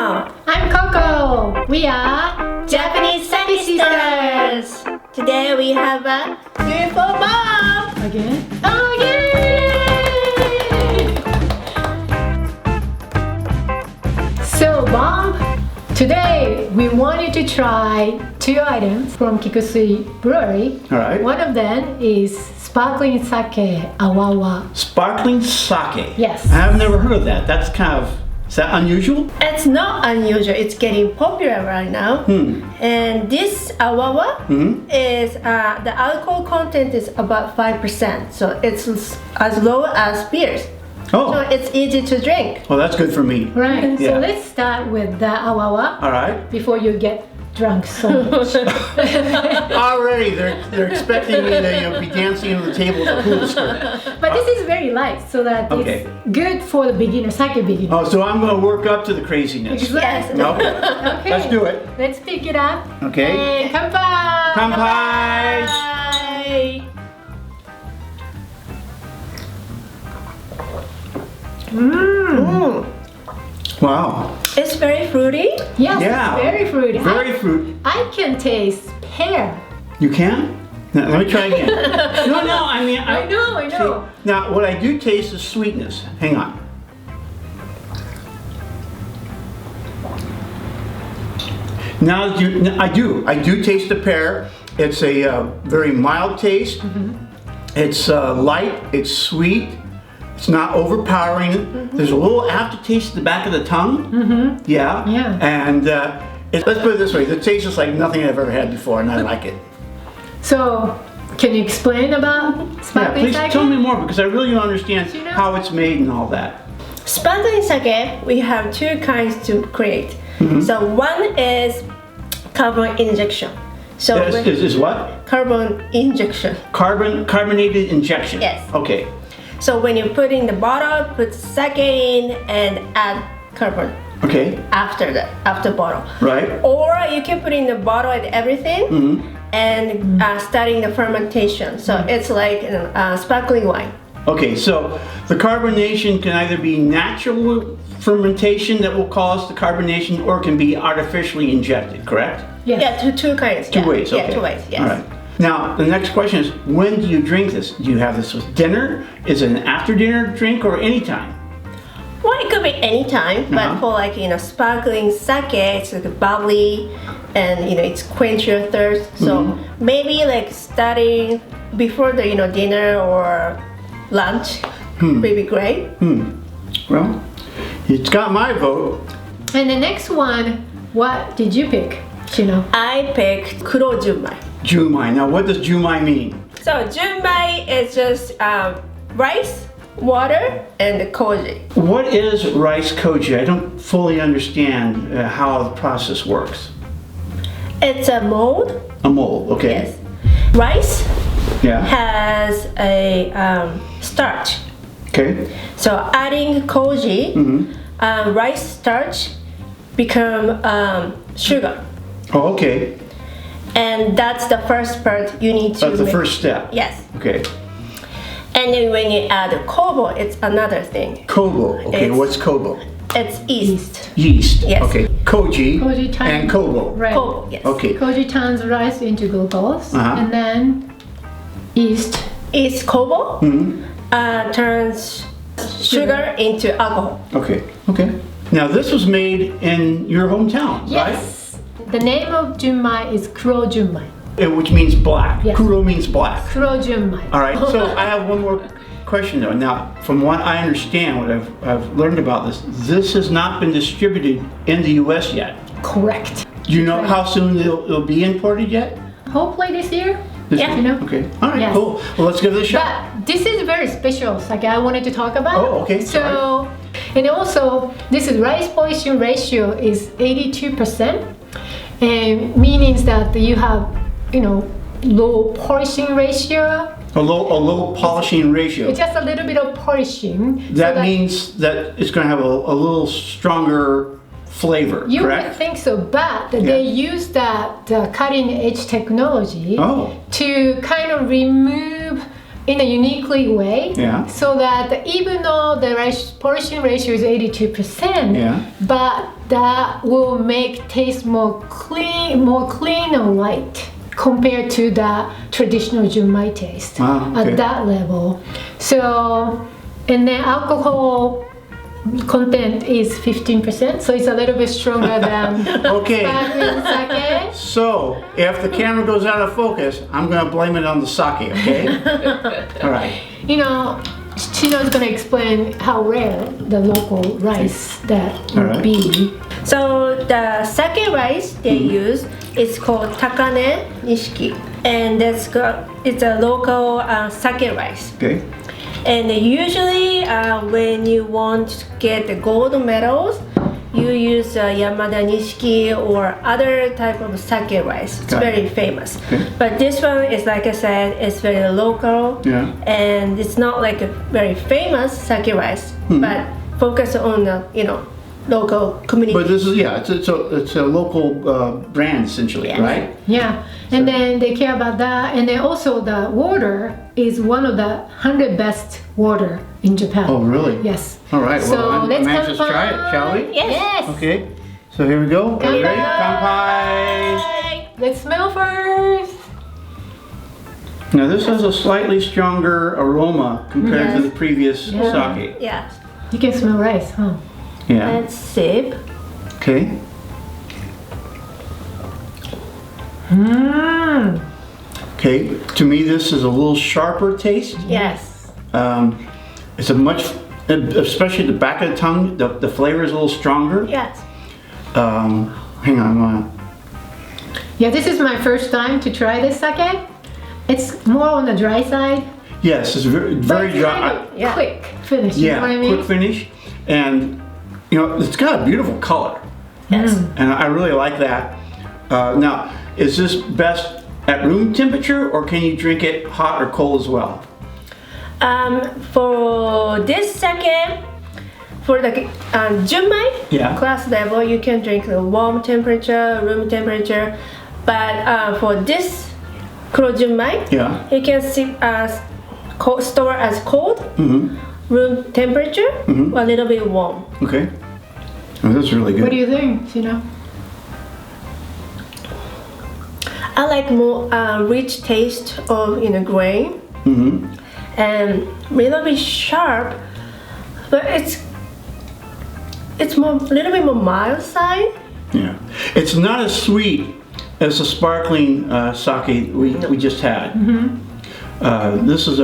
Shino. I'm Coco. We are Japanese Sake Sisters. Today we have a UFO Bob. again. Oh yay! So Bob, today we wanted to try two items from Kikusui Brewery. All right. One of them is sparkling sake awawa. Sparkling sake. Yes. I've never heard of that. That's kind of, is that unusual? It's not unusual. It's getting popular right now. And this awawa is the alcohol content is about 5%. So it's as low as beers. Oh. So it's easy to drink. Well, that's good for me. Right. Yeah. So let's start with the awawa All right. before you get drunk so much. Already, they're expecting me to be dancing on the table with a hula skirt. But this is very light, so that Okay. it's good for the beginner, sake beginner. Oh, so I'm going to work up to the craziness. Yes. Okay. Okay. Let's do it. Let's pick it up. Okay. And kanpai! Kanpai! Bye. Wow. It's very fruity. Yes, Yeah. very fruity. Very fruit. I can taste pear. You can? Now, let me try again. No, I mean, I know. See, now, what I do taste is sweetness. Hang on. Now, I do taste the pear. It's a very mild taste. It's light, it's sweet, it's not overpowering. There's a little aftertaste at the back of the tongue. Yeah. Yeah. And let's put it this way, the taste is like nothing I've ever had before, and I like it. So, can you explain about Yeah, sparkling please sake? tell me more, because I really don't understand You know- how it's made and all that. Sparkling sake, we have two kinds to create. So one is carbon injection. So Is what? carbon injection. Carbonated injection? Yes. Okay. So when you put in the bottle, put sake in and add carbon Okay. after bottle. Right. Or you can put in the bottle and everything and starting the fermentation. So it's like sparkling wine. Okay, so the carbonation can either be natural fermentation that will cause the carbonation, or it can be artificially injected, correct? Yes. Yeah, two kinds. Two ways, okay. Yeah, two ways, yes. All right. Now, the next question is, when do you drink this? Do you have this with dinner? Is it an after dinner drink or anytime? Well, it could be any time, but Uh-huh. for like, sparkling sake, it's like bubbly and, it's quench your thirst. So maybe like starting before the, dinner or lunch would be great. Well, it's got my vote. And the next one, what did you pick, Shino? I picked Kuro Junmai. Junmai. Now, what does Junmai mean? So Junmai is just rice, water, and koji. What is rice koji? I don't fully understand how the process works. It's a mold. A mold, okay. Yes. Rice Yeah. has a starch. Okay. So adding koji, rice starch become sugar. Oh, okay. And that's the first part you need to That's the make. first step. Yes. Okay. And then when you add kobo, it's another thing. Kobo. Okay, It's- what's kobo? It's yeast. Yeast. Yes. Okay. Koji, Koji time. and kobo. Right. Kobo, yes. Okay. Koji turns rice into glucose, and then yeast. It's kobo turns sugar into alcohol. Okay. Okay. Now this was made in your hometown, Yes. The name of Junmai is Kuro Junmai. right? Which means black. Yes. Kuro means black. Kuro Junmai. All right. So I have one more question though. Now, from what I understand, what I've learned about this has not been distributed in the U.S. yet. Correct. Do you know how soon it'll be imported yet? Hopefully this year. This Yeah. year? You know? Okay. All right. Yes. Cool. Well, let's give it a shot. But this is very special sake I wanted to talk about. Oh, okay. So, and also this is rice polishing ratio is 82%, and meaning that you have, low polishing ratio. A low polishing ratio. It's just a little bit of polishing. That means that it's going to have a little stronger flavor, you correct? would think so, but they use that cutting edge technology Oh. to kind of remove in a uniquely way, Yeah. so that even though the portion ratio is 82%, Yeah. but that will make taste more clean and light compared to the traditional Junmai taste Okay. at that level. So, and then alcohol content is 15%, so it's a little bit stronger than Okay. sparkling sake. So, if the camera goes out of focus, I'm going to blame it on the sake, okay? All right. You know, Shino's gonna explain how rare the local rice that would Alright. be. So the sake rice they use is called Takane Nishiki, and it's a local sake rice. Okay. And usually when you want to get the gold medals, you use Yamada Nishiki or other type of sake rice. It's Got it. very famous. Okay. But this one is, like I said, it's very local. Yeah. And it's not like a very famous sake rice, but focus on the local community. But this is, yeah, it's a local brand essentially, Yes. right? Yeah, and then they care about that, and then also the water is one of the 100 best water in Japan. Oh, really? Yes. All right, So well, I'm let's anxious to try it, shall we? Yes. Okay, so here we go. Are you ready? Kanpai! Let's smell first. Now this has a slightly stronger aroma compared to Yes. the previous Yeah. sake. Yes. You can smell rice, huh? Yeah. Let's sip. Okay. Mmm. Okay. To me, this is a little sharper taste. Yes. It's a much, especially the back of the tongue, the flavor is a little stronger. Yes. Hang on. Yeah, this is my first time to try this sake. It's more on the dry side. Yes, it's very, But very it's dry. kind of quick finish, you know what I Yeah, mean? quick finish, and it's got a beautiful color, Yes. and I really like that. Now, is this best at room temperature, or can you drink it hot or cold as well? For this sake, for the Junmai Yeah. class level, you can drink the warm temperature, room temperature. But for this Kuro Junmai, Yeah. you can sip store as cold, room temperature, or a little bit warm. Okay. Oh, that's really good. What do you think, Shino? I like more rich taste of grain, and little bit sharp, but it's more a little bit more mild side. Yeah. It's not as sweet as the sparkling sake we just had. This is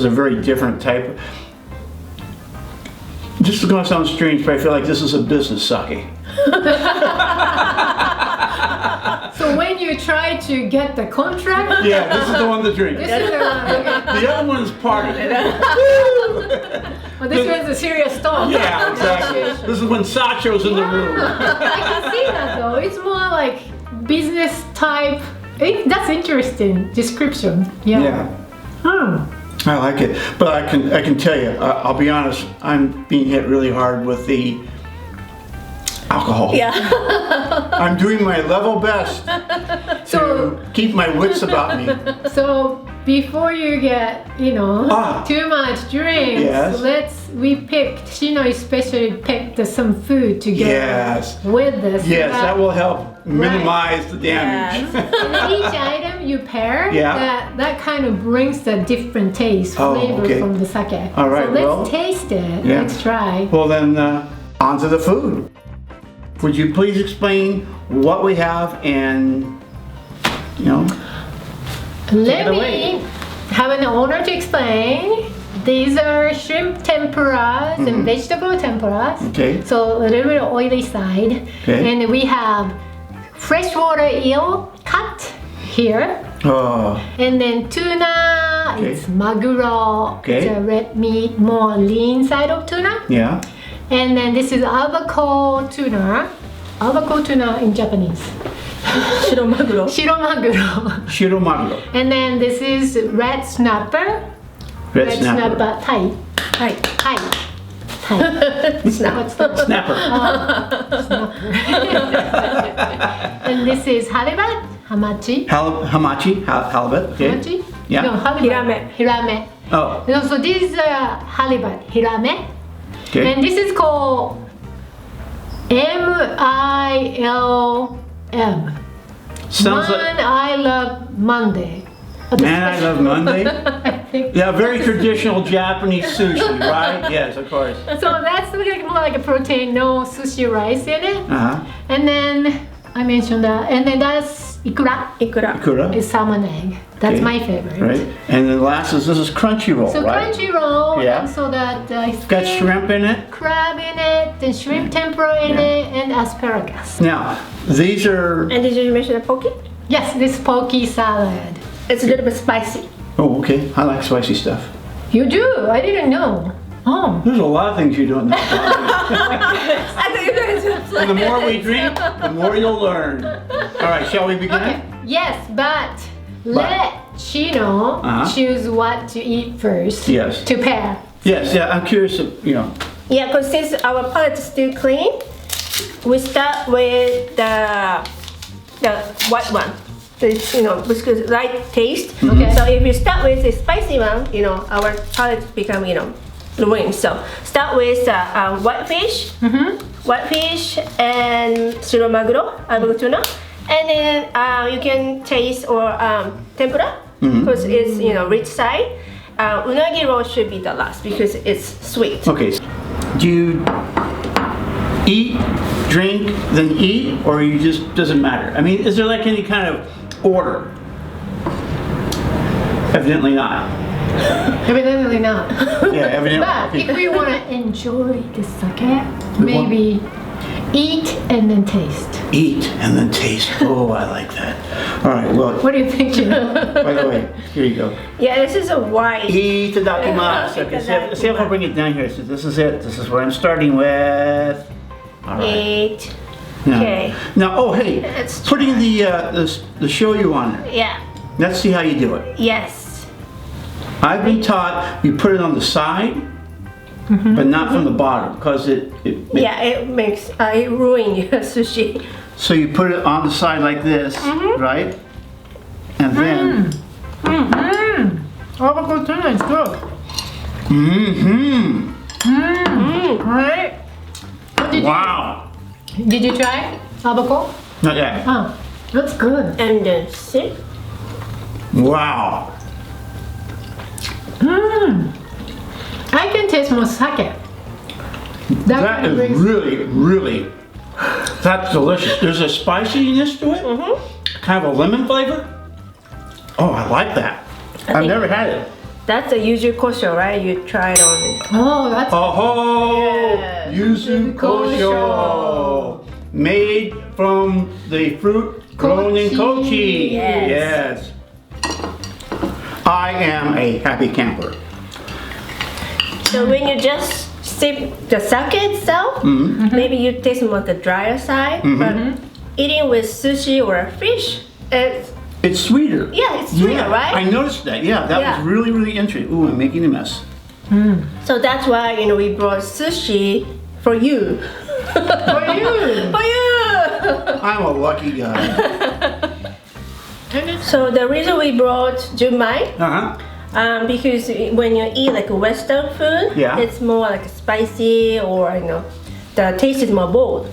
a very different type. This is going to sound strange, but I feel like this is a business sake. So when you try to get the contract, Yeah, this is the one to drink. this is the The other one is part of it. well, this one's a serious talk. Yeah, exactly. This is when Sacho's in the room. I can see that though. It's more like business type. That's interesting description. Yeah. I like it, but I can tell you, I'll be honest, I'm being hit really hard with the alcohol. Yeah. I'm doing my level best So to keep my wits about me. so before you get too much drinks, Yes. Shino especially picked some food to go Yes. with this. Yes, so that will help minimize the damage. Yes. and then each item you pair, Yeah. that kind of brings the different taste, Oh, flavor okay. from the sake. All right, So let's well, taste it. yeah. Let's try. Well then, on to the food. Would you please explain what we have and, Let it me away. have an honor to explain. These are shrimp tempuras and vegetable tempuras. Okay. So a little bit of oily side. Okay. And we have freshwater eel cut here. Oh, And then tuna, Okay. it's maguro, Okay. it's a red meat, more lean side of tuna. yeah. And then this is albacore tuna. Albacore tuna in Japanese. Shiromaguro. Shiromaguro. Shiromaguro. And then this is red snapper. Red snapper. Thai. Hi. Thai. Thai. What's the Snapper. snapper? And this is halibut. Hamachi. Hamachi, halibut. Okay. Hamachi? Yeah. No, halibut. Hirame. Hirame. Oh, And also this is halibut, hirame. okay. And this is called MILM. Sounds Man, like I love Monday. Man, I Love Monday. I think. Yeah, very traditional Japanese sushi, right? Yes, of course. So that's like more like a protein, no sushi rice in it. Uh-huh. And then I mentioned that. And then that's ikura. Ikura. Kura. Is salmon egg. That's Okay. my favorite. Right. And then last is this is crunchy roll, So right? crunchy roll, Yeah. and so that I Got think shrimp in it. crab in it, and shrimp tempura in Yeah. it, and asparagus. Now, these are. And did you mention the poke? Yes, this poke salad. It's a little bit spicy. Oh, okay. I like spicy stuff. You do? I didn't know. Oh. There's a lot of things you do in this podcast. I thought you guys were And the more we drink, the more you'll learn. All right, shall we begin? Okay. Yes, but let Chino Uh-huh. choose what to eat first. Yes. To pair. Yes, yeah, I'm curious, Yeah, because since our palate is still clean, we start with the white one. So it's, because light taste. Okay. So if you start with the spicy one, our palate become, ruined. So start with whitefish, whitefish and shiro maguro, aburo tuna, and then you can taste or tempura because it's rich side. Unagi roll should be the last because it's sweet. Okay. Do you eat, drink, then eat, or you just doesn't matter? I mean, is there like any kind of order? Evidently not. Evidently not. Yeah, evidently. But if we want to enjoy the sake, We maybe eat and then taste. Eat and then taste. Oh, I like that. All right, well, What do you think, Chino? by the way, here you go. Yeah, this is a white. Itadakimasu. Okay, see if I bring it down here. So this is it. This is what I'm starting with. All right. Eight. Now, Okay. now, oh, hey, Let's putting the shoyu on there. Yeah. Let's see how you do it. Yes. I've been taught you put it on the side, but not from the bottom, because it Yeah, it makes it ruin your sushi. So you put it on the side like this, right? And then, Avocado tuna is good. Right? What did wow. Did you try avocado? Not yet. Oh, that's good. And then sip. Wow. I can taste more sake. That is brings- really, that's delicious. There's a spiciness to it, kind of a lemon flavor. Oh, I like that. I've think- never had it. That's a yuzu kosho, right? You tried on it. Oh, that's Oh, Yeah. yuzu kosho, made from the fruit grown in kochi. Yes. I am a happy camper. So when you just sip the sake itself, maybe you taste more the drier side. But eating with sushi or fish, It's sweeter. yeah, it's sweeter, right? I noticed that. Yeah, that Yeah. was really interesting. Ooh, I'm making a mess. So that's why we brought sushi for you. for you. For you. I'm a lucky guy. So the reason we brought Junmai, because when you eat like Western food, Yeah. it's more like spicy or the taste is more bold.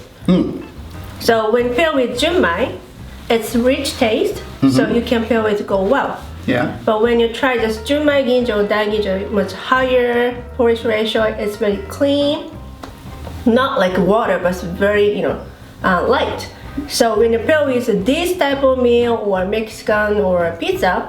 So when paired with Junmai, it's rich taste, so you can pair with go well. Yeah. But when you try this Junmai ginjo, Daiginjo, much higher porridge ratio, it's very clean, not like water, but it's very light. So when you pair with this type of meal or Mexican or pizza,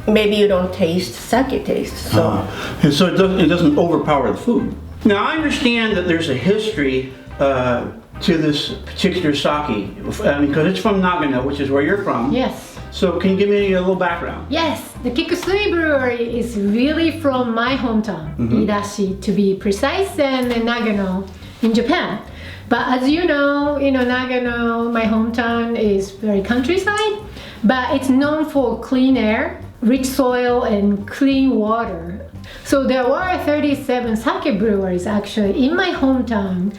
maybe you don't taste sake taste. So And so it doesn't overpower the food. Now I understand that there's a history to this particular sake, because it's from Nagano, which is where you're from. Yes. So can you give me a little background? Yes, the Kikusui Brewery is really from my hometown, Idashi to be precise, and Nagano in Japan. But as you know, Nagano, my hometown, is very countryside, but it's known for clean air, rich soil, and clean water. So there were 37 sake breweries actually in my hometown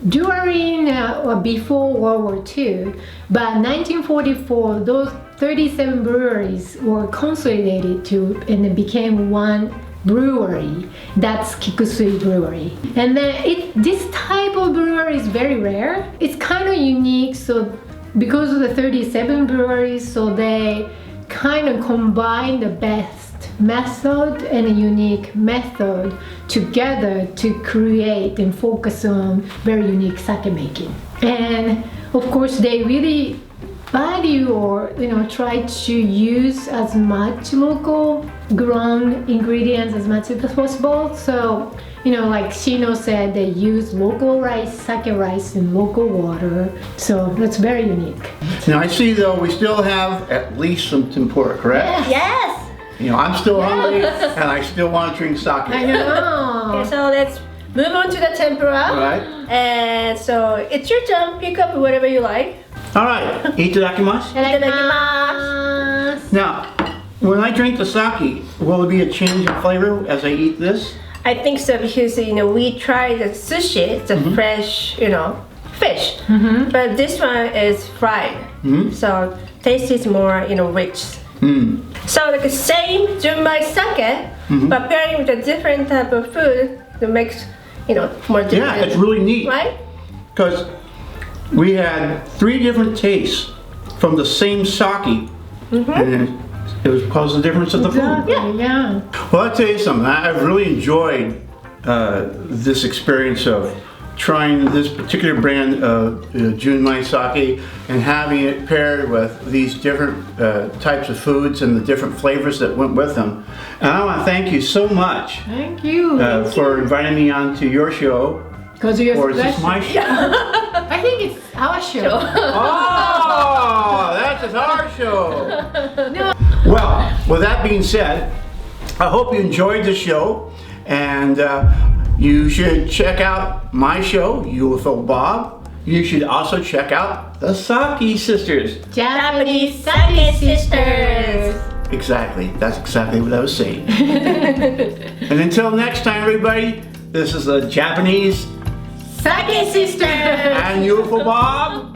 during or before World War II. But 1944, those 37 breweries were consolidated to and it became one brewery. That's Kikusui Brewery. And then this type of brewery is very rare. It's kind of unique. So because of the 37 breweries, so they kind of combine the best method and a unique method together to create and focus on very unique sake making. And of course they really value or try to use as much local grown ingredients as much as possible. So like Shino said, they use local rice, sake rice, and local water. So that's very unique. Now I see though we still have at least some tempura, correct? Yes. I'm still hungry and I still want to drink sake. I know. Okay, so let's move on to the tempura. All right. And so it's your turn. Pick up whatever you like. All right. Itadakimasu. Itadakimasu. Now, when I drink the sake, will there be a change in flavor as I eat this? I think so because we tried the sushi, the fresh fish, but this one is fried, so taste is more rich. So like the same Junmai Sake, but pairing with a different type of food that makes more different. Yeah, it's really neat. Right? Because we had 3 different tastes from the same sake, and it was because of the difference of the food. Yeah. Well, I'll tell you something. I've really enjoyed this experience of trying this particular brand of Junmai Sake and having it paired with these different types of foods and the different flavors that went with them. And I want to thank you so much Thank you. for inviting me onto your show. Because you're Or is this special. my show? I think it's our show. Oh, that's our show. Well, with that being said, I hope you enjoyed the show, and you should check out my show, UFO Bob. You should also check out the Sake Sisters. Japanese Sake Sisters. Exactly, that's exactly what I was saying. And until next time, everybody, this is the Japanese Sake Sisters. and UFO Bob.